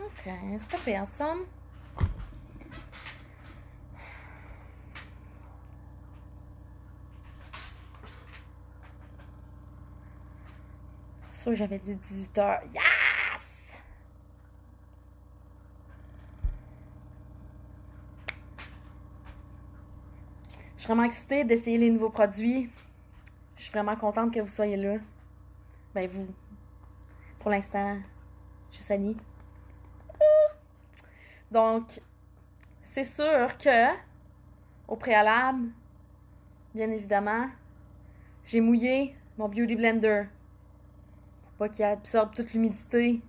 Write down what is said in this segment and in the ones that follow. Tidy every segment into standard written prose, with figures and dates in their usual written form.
OK, c'est pas pire, ça. C'est sûr que j'avais dit 18h. Yes! Je suis vraiment excitée d'essayer les nouveaux produits. Je suis vraiment contente que vous soyez là. Ben vous. Pour l'instant, juste Annie. Donc, c'est sûr que, au préalable, bien évidemment, j'ai mouillé mon Beauty Blender. Pour pas qu'il absorbe toute l'humidité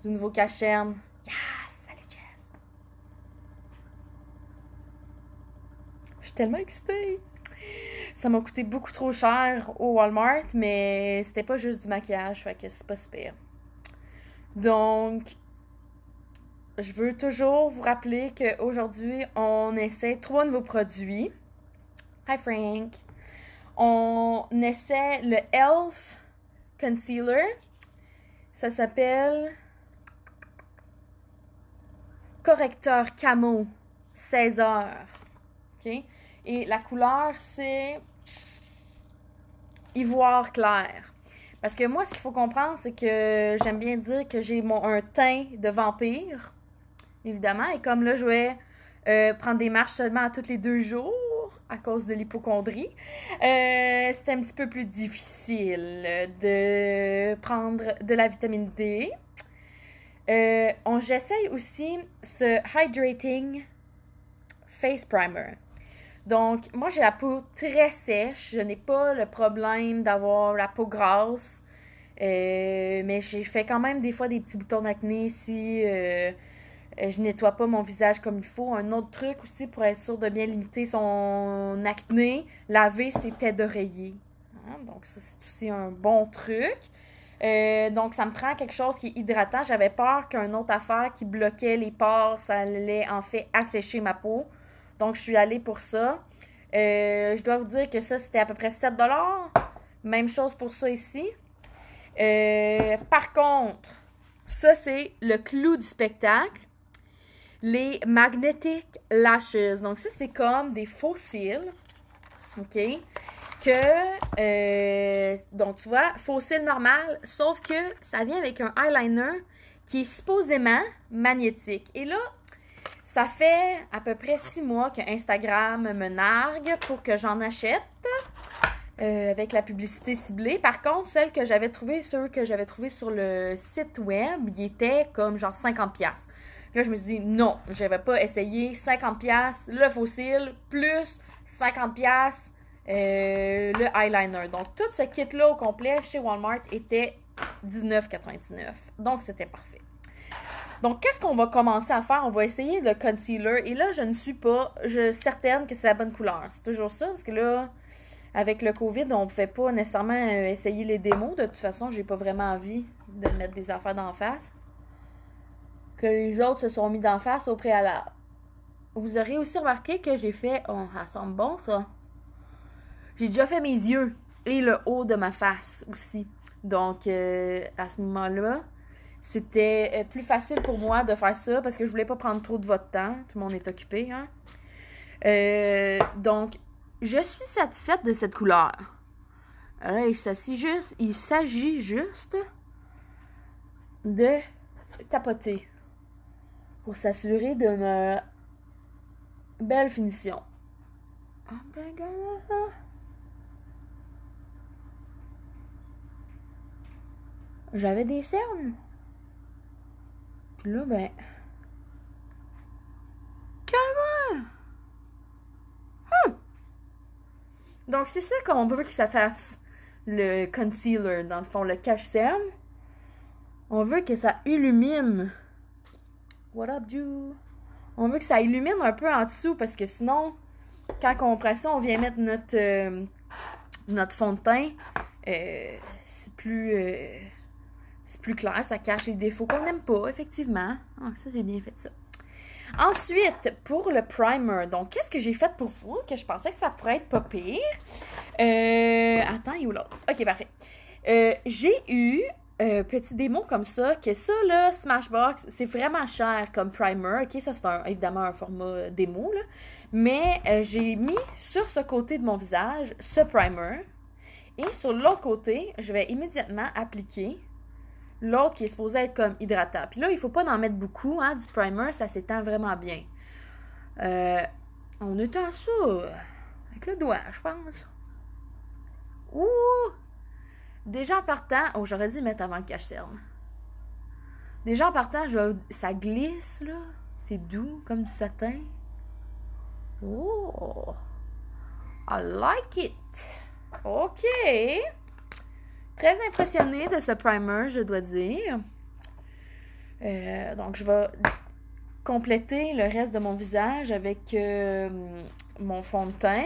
du nouveau cache-cerne. Yes! Salut Jess! Je suis tellement excitée! Ça m'a coûté beaucoup trop cher au Walmart, mais c'était pas juste du maquillage, fait que c'est pas super. Donc, je veux toujours vous rappeler qu'aujourd'hui, on essaie 3 nouveaux produits. Hi Frank! On essaie le e.l.f. Concealer. Ça s'appelle Correcteur Camo 16 heures. OK? Et la couleur, c'est ivoire clair. Parce que moi, ce qu'il faut comprendre, c'est que j'aime bien dire que j'ai un teint de vampire, évidemment. Et comme là, je vais prendre des marches seulement à tous les 2 jours à cause de l'hypocondrie, c'est un petit peu plus difficile de prendre de la vitamine D. J'essaye aussi ce Hydrating Face Primer. Donc, moi, j'ai la peau très sèche. Je n'ai pas le problème d'avoir la peau grasse. Mais j'ai fait quand même des fois des petits boutons d'acné si je nettoie pas mon visage comme il faut. Un autre truc aussi pour être sûr de bien limiter son acné, laver ses têtes d'oreiller. Hein? Donc, ça, c'est aussi un bon truc. Donc, ça me prend quelque chose qui est hydratant. J'avais peur qu'une autre affaire qui bloquait les pores, ça allait en fait assécher ma peau. Donc, je suis allée pour ça. Je dois vous dire que ça, c'était à peu près 7 $. Même chose pour ça ici. Par contre, ça, c'est le clou du spectacle. Les Magnetic Lashes. Donc, ça, c'est comme des faux cils. OK? Donc, tu vois, faux cils normal, sauf que ça vient avec un eyeliner qui est supposément magnétique. Et là, ça fait à peu près 6 mois que Instagram me nargue pour que j'en achète avec la publicité ciblée. Par contre, ceux que j'avais trouvés sur le site web, ils étaient comme genre 50$. Là, je me suis dit non, je vais pas essayer 50$ le faux cil plus 50$ le eyeliner. Donc, tout ce kit-là au complet chez Walmart était $19,99. Donc, c'était parfait. Donc, qu'est-ce qu'on va commencer à faire? On va essayer le concealer. Et là, je ne suis pas certaine que c'est la bonne couleur. C'est toujours ça, parce que là, avec le COVID, on ne pouvait pas nécessairement essayer les démos. De toute façon, j'ai pas vraiment envie de mettre des affaires d'en face. Que les autres se sont mis d'en face au préalable. Vous aurez aussi remarqué que j'ai fait... Oh, ça semble bon, ça. J'ai déjà fait mes yeux et le haut de ma face aussi. Donc, à ce moment-là, c'était plus facile pour moi de faire ça parce que je voulais pas prendre trop de votre temps. Tout le monde est occupé, hein. Donc, je suis satisfaite de cette couleur. Alors, il s'agit juste de tapoter pour s'assurer d'une belle finition. J'avais des cernes. Puis là, ben... Calme! Donc, c'est ça qu'on veut que ça fasse. Le concealer, dans le fond, le cache-cerne. On veut que ça illumine. What up, Ju? On veut que ça illumine un peu en dessous parce que sinon, quand on presse ça, on vient mettre notre fond de teint. C'est plus clair, ça cache les défauts qu'on n'aime pas, effectivement. Ah, ça, j'ai bien fait ça. Ensuite, pour le primer, donc, qu'est-ce que j'ai fait pour vous, que je pensais que ça pourrait être pas pire? Attends, il est où l'autre? Ok, parfait. J'ai eu petit démo comme ça, que ça, là, Smashbox, c'est vraiment cher comme primer. OK, ça, c'est évidemment un format démo, là. Mais j'ai mis sur ce côté de mon visage ce primer. Et sur l'autre côté, je vais immédiatement appliquer l'autre qui est supposé être comme hydratant. Puis là, il ne faut pas en mettre beaucoup, hein, du primer, ça s'étend vraiment bien. On étend ça avec le doigt, je pense. Ouh! Déjà en partant... Oh, j'aurais dû le mettre avant le cache-cerne. Déjà en partant, ça glisse, là. C'est doux, comme du satin. Oh! I like it! OK! Très impressionnée de ce primer, je dois dire. Donc, je vais compléter le reste de mon visage avec mon fond de teint.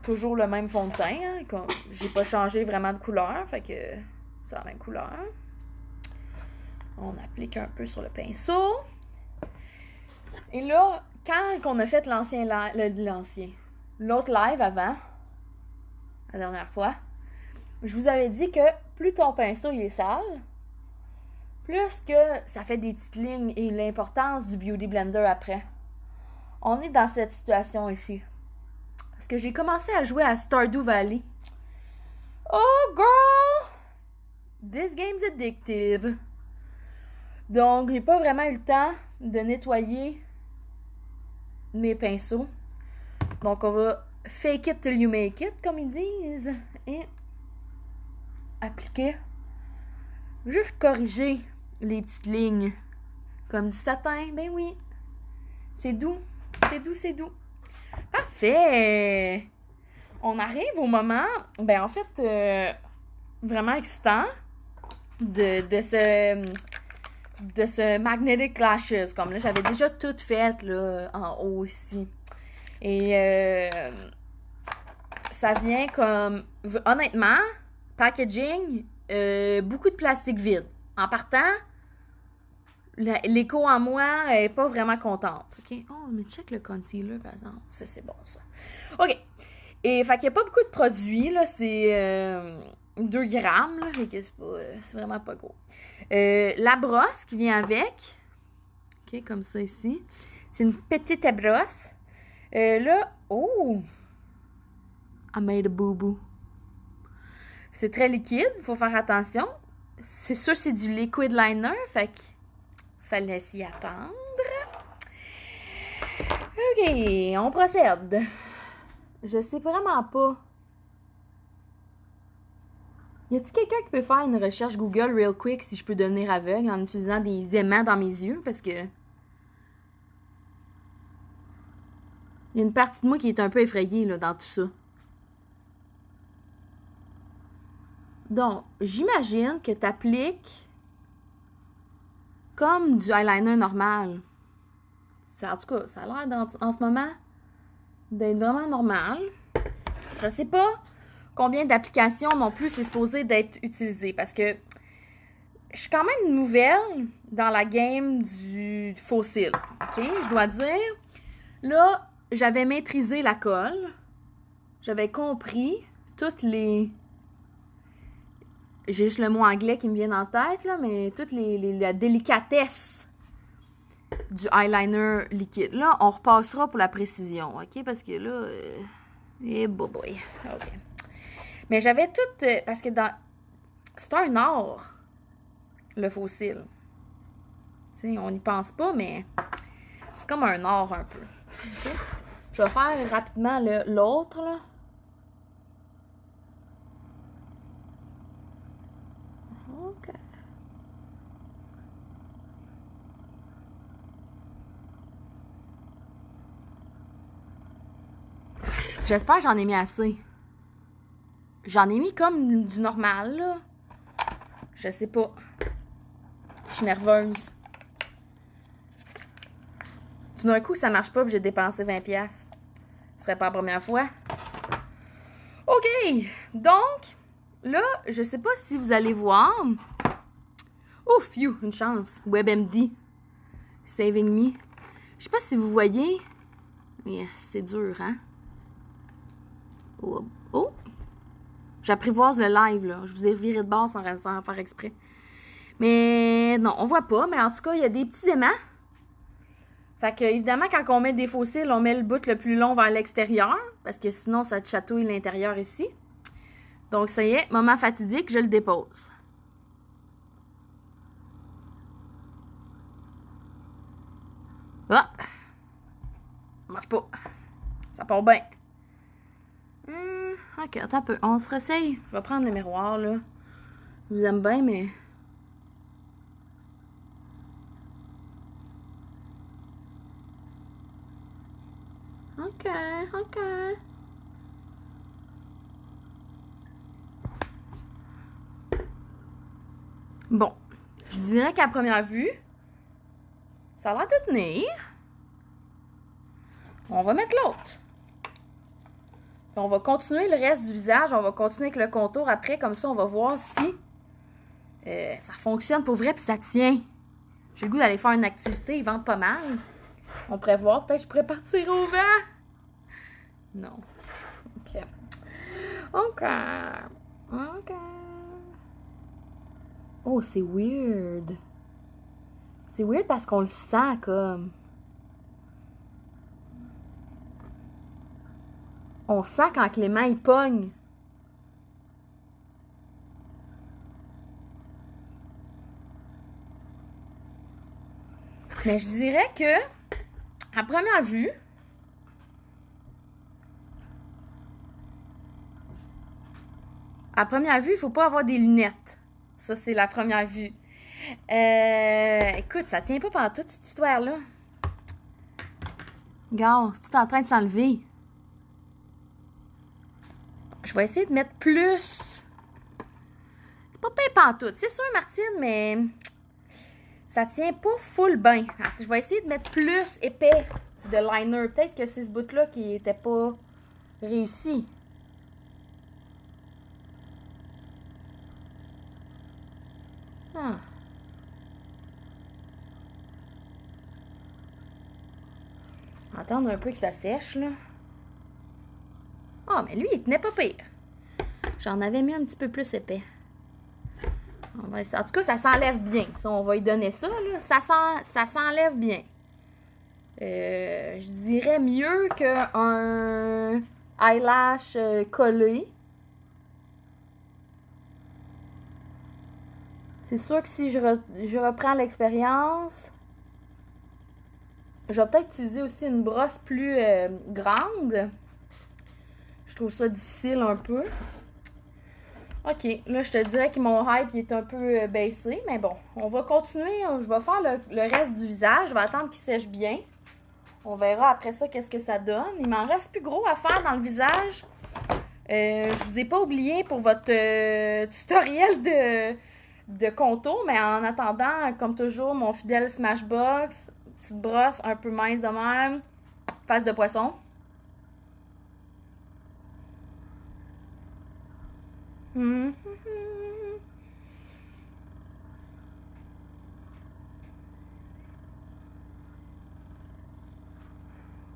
Toujours le même fond de teint. Hein, j'ai pas changé vraiment de couleur, fait que c'est la même couleur. On applique un peu sur le pinceau. Et là, quand on a fait l'autre live avant, la dernière fois, je vous avais dit que plus ton pinceau il est sale, plus que ça fait des petites lignes et l'importance du Beauty Blender après. On est dans cette situation ici. Parce que j'ai commencé à jouer à Stardew Valley. Oh girl! This game's addictive. Donc, j'ai pas vraiment eu le temps de nettoyer mes pinceaux. Donc, on va fake it till you make it, comme ils disent. Et appliquer. Juste corriger les petites lignes. Comme du satin. Ben oui. C'est doux. C'est doux, c'est doux. Parfait! On arrive au moment, ben en fait, vraiment excitant de ce Magnetic Lashes. Comme là, j'avais déjà tout fait là, en haut ici. Et ça vient comme, honnêtement, packaging, beaucoup de plastique vide. En partant, l'écho en moi est pas vraiment contente. OK? Oh, mais check le concealer, par exemple. Ça, c'est bon, ça. OK. Et fait qu'il n'y a pas beaucoup de produits, là. C'est 2 grammes, là. Fait que c'est vraiment pas gros. La brosse qui vient avec. OK, comme ça ici. C'est une petite brosse. Là, oh! I made a boo-boo. C'est très liquide, il faut faire attention. C'est sûr, c'est du liquid liner, fait que fallait s'y attendre. OK, on procède. Je sais vraiment pas. Y a-t-il quelqu'un qui peut faire une recherche Google real quick si je peux devenir aveugle en utilisant des aimants dans mes yeux? Parce que il y a une partie de moi qui est un peu effrayée là, dans tout ça. Donc, j'imagine que tu appliques comme du eyeliner normal. En tout cas, ça a l'air en ce moment d'être vraiment normal. Je sais pas combien d'applications non plus c'est supposé d'être utilisé parce que je suis quand même nouvelle dans la game du faux cils. OK? Je dois dire, là, j'avais maîtrisé la colle. J'avais compris toutes les... J'ai juste le mot anglais qui me vient en tête, là, mais toute la délicatesse du eyeliner liquide. Là, on repassera pour la précision, OK? Parce que là... boy. OK. Mais j'avais tout... parce que c'est un art, le faux cil. Tu sais, on n'y pense pas, mais c'est comme un art un peu. OK? Je vais faire rapidement l'autre, là. OK. J'espère que j'en ai mis assez. J'en ai mis comme du normal, là. Je sais pas. Je suis nerveuse. Tout d'un coup, ça marche pas, puis j'ai dépensé 20$. Ce serait pas la première fois. OK! Donc, là, je sais pas si vous allez voir. Oh, phew, une chance. WebMD. Saving me. Je sais pas si vous voyez. Yeah, c'est dur, hein? Oh! J'apprivoise le live, là. Je vous ai reviré de bord sans faire exprès. Mais non, on voit pas. Mais en tout cas, il y a des petits aimants. Fait que, évidemment, quand on met des faux cils, on met le bout le plus long vers l'extérieur. Parce que sinon, ça te chatouille l'intérieur ici. Donc, ça y est, moment fatidique, je le dépose. Ah! Ça marche pas. Ça part bien. Ok, attends un peu. On se réessaye. Je vais prendre le miroir, là. Je vous aime bien, mais... Ok, ok. Bon. Je dirais qu'à première vue, ça a l'air de tenir. On va mettre l'autre. On va continuer le reste du visage. On va continuer avec le contour après. Comme ça, on va voir si ça fonctionne pour vrai puis ça tient. J'ai le goût d'aller faire une activité. Ils vendent pas mal. On pourrait voir. Peut-être que je pourrais partir au vent. Non. OK. OK. OK. Oh, c'est weird. C'est weird parce qu'on le sent comme... On sent quand les mains, ils pognent. Mais je dirais que, à première vue, il faut pas avoir des lunettes. Ça, c'est la première vue. Écoute, ça tient pas pendant toute cette histoire-là. Regarde, c'est tout en train de s'enlever. Je vais essayer de mettre plus. C'est pas pire pantoute. C'est sûr, Martine, mais ça tient pas full bien. Je vais essayer de mettre plus épais de liner. Peut-être que c'est ce bout-là qui était pas réussi. Ah. Attendre un peu que ça sèche, là. Ah, mais lui, il tenait pas pire. J'en avais mis un petit peu plus épais. En tout cas, ça s'enlève bien. Ça, on va lui donner ça, là. Ça s'enlève bien. Je dirais mieux qu'un eyelash collé. C'est sûr que si je reprends l'expérience, je vais peut-être utiliser aussi une brosse plus grande. Je trouve ça difficile un peu. Ok, là, je te dirais que mon hype il est un peu baissé, mais bon, on va continuer. Je vais faire le reste du visage. Je vais attendre qu'il sèche bien. On verra après ça qu'est-ce que ça donne. Il m'en reste plus gros à faire dans le visage. Je vous ai pas oublié pour votre tutoriel de contour, mais en attendant, comme toujours, mon fidèle Smashbox, petite brosse un peu mince de même, face de poisson.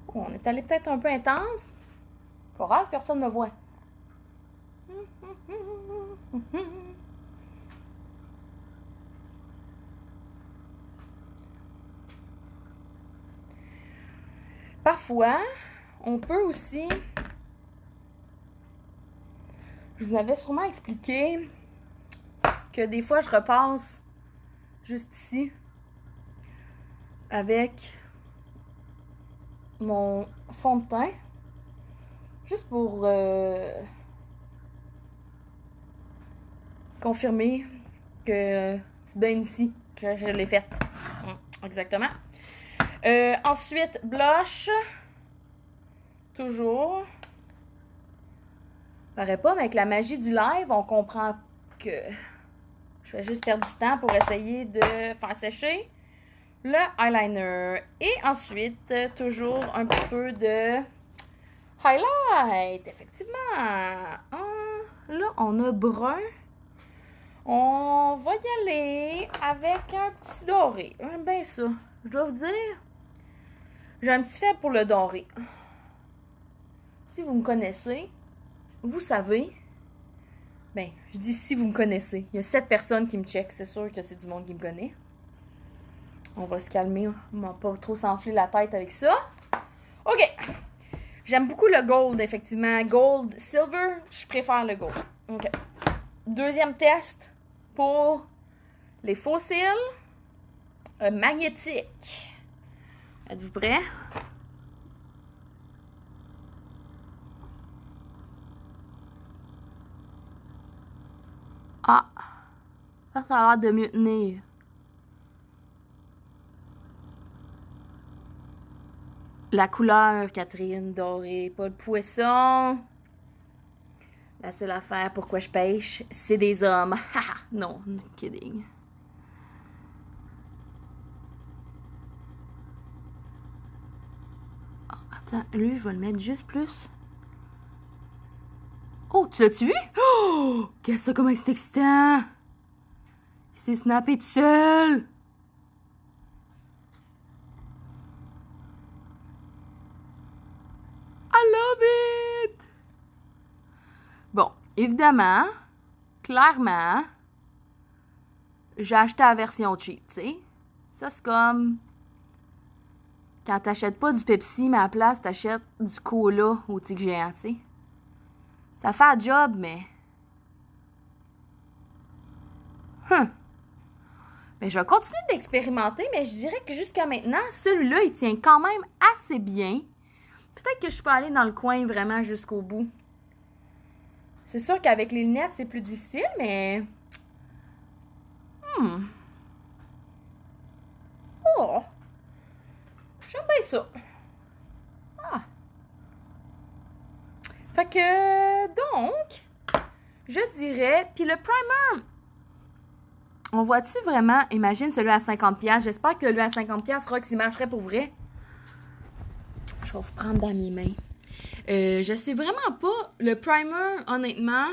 On est allé peut-être un peu intense. Pas grave, personne ne me voit. Parfois, on peut aussi... Je vous avais sûrement expliqué que des fois, je repasse juste ici avec mon fond de teint. Juste pour confirmer que c'est bien ici que je l'ai faite. Exactement. Ensuite, blush. Toujours. Paraît pas, mais avec la magie du live, on comprend que je vais juste perdre du temps pour essayer de faire sécher le eyeliner. Et ensuite, toujours un petit peu de highlight. Effectivement. Là, on a brun. On va y aller avec un petit doré. J'aime bien ça. Je dois vous dire, j'ai un petit faible pour le doré. Si vous me connaissez, vous savez Ben, je dis si vous me connaissez. Il y a 7 personnes qui me checkent. C'est sûr que c'est du monde qui me connaît. On va se calmer. On va pas trop s'enfler la tête avec ça. OK. J'aime beaucoup le gold, effectivement. Gold, silver, je préfère le gold. OK. Deuxième test pour les fossiles magnétiques. Êtes-vous prêts? Ah! Ça a l'air de mieux tenir. La couleur, Catherine, dorée, pas de poisson. La seule affaire pourquoi je pêche, c'est des hommes. Haha, non, kidding. Oh, attends, lui, je vais le mettre juste plus. Oh, tu l'as-tu vu? Oh! Regarde ça, comment c'est excitant! Il s'est snappé tout seul! I love it! Bon, évidemment, clairement, j'ai acheté la version cheap, tu sais. Ça, c'est comme quand t'achètes pas du Pepsi, mais à la place, t'achètes du cola au tigre géant, tu sais. Ça fait un job, mais... Ben, je vais continuer d'expérimenter, mais je dirais que jusqu'à maintenant, celui-là, il tient quand même assez bien. Peut-être que je peux aller dans le coin vraiment jusqu'au bout. C'est sûr qu'avec les lunettes, c'est plus difficile, mais... Oh! J'aime bien ça. Ah! Fait que, donc, je dirais... Puis le primer, on voit-tu vraiment... Imagine celui à 50$. J'espère que celui à 50$, Rox, il marcherait pour vrai. Je vais vous prendre dans mes mains. Je sais vraiment pas. Le primer, honnêtement,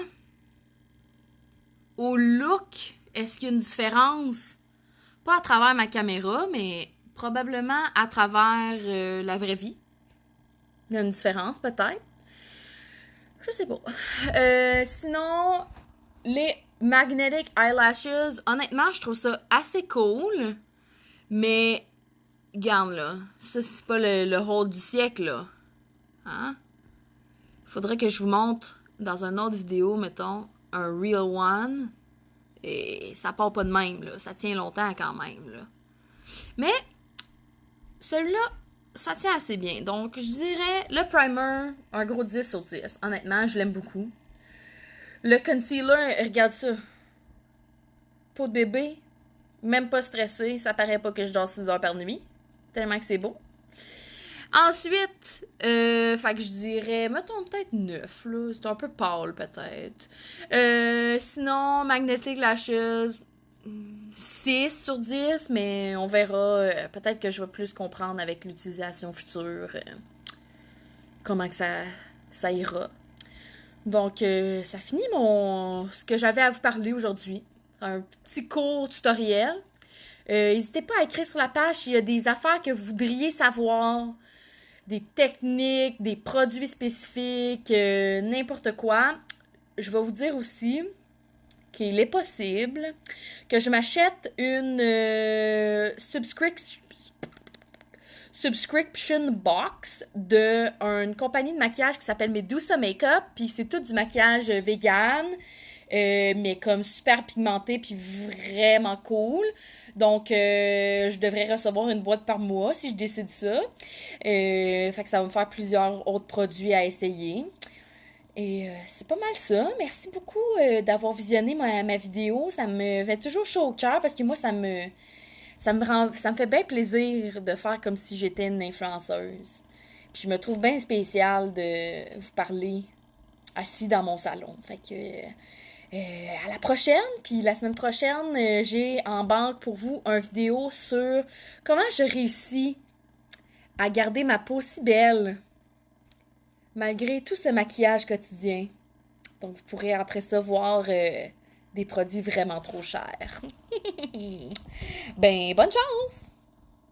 au look, est-ce qu'il y a une différence? Pas à travers ma caméra, mais probablement à travers la vraie vie. Il y a une différence, peut-être. Je sais pas. Sinon, les Magnetic Eyelashes, honnêtement, je trouve ça assez cool. Mais, regarde là, ça c'est pas le haul du siècle, là. Hein? Faudrait que je vous montre dans une autre vidéo, mettons, un real one. Et ça part pas de même, là. Ça tient longtemps quand même, là. Mais, celui-là, ça tient assez bien. Donc, je dirais, le primer, un gros 10 sur 10. Honnêtement, je l'aime beaucoup. Le concealer, regarde ça. Peau de bébé, même pas stressé. Ça paraît pas que je dors 6 heures par nuit. Tellement que c'est beau. Ensuite, fait que je dirais, mettons peut-être 9, là. C'est un peu pâle, peut-être. Sinon, Magnetic Lashes, 6 sur 10, mais on verra. Peut-être que je vais plus comprendre avec l'utilisation future comment que ça ira. Donc, ça finit ce que j'avais à vous parler aujourd'hui. Un petit court tutoriel. N'hésitez pas à écrire sur la page s'il y a des affaires que vous voudriez savoir, des techniques, des produits spécifiques, n'importe quoi. Je vais vous dire aussi qu'il est possible que je m'achète une subscription box d'une compagnie de maquillage qui s'appelle Medusa Makeup, puis c'est tout du maquillage vegan, mais comme super pigmenté puis vraiment cool. Donc, je devrais recevoir une boîte par mois si je décide ça. Fait que ça va me faire plusieurs autres produits à essayer. Et c'est pas mal ça. Merci beaucoup d'avoir visionné ma vidéo. Ça me fait toujours chaud au cœur parce que moi, ça me fait bien plaisir de faire comme si j'étais une influenceuse. Puis je me trouve bien spécial de vous parler assis dans mon salon. Fait que... à la prochaine, puis la semaine prochaine, j'ai en banque pour vous une vidéo sur comment je réussis à garder ma peau si belle malgré tout ce maquillage quotidien. Donc, vous pourrez après ça voir des produits vraiment trop chers. Ben, bonne chance!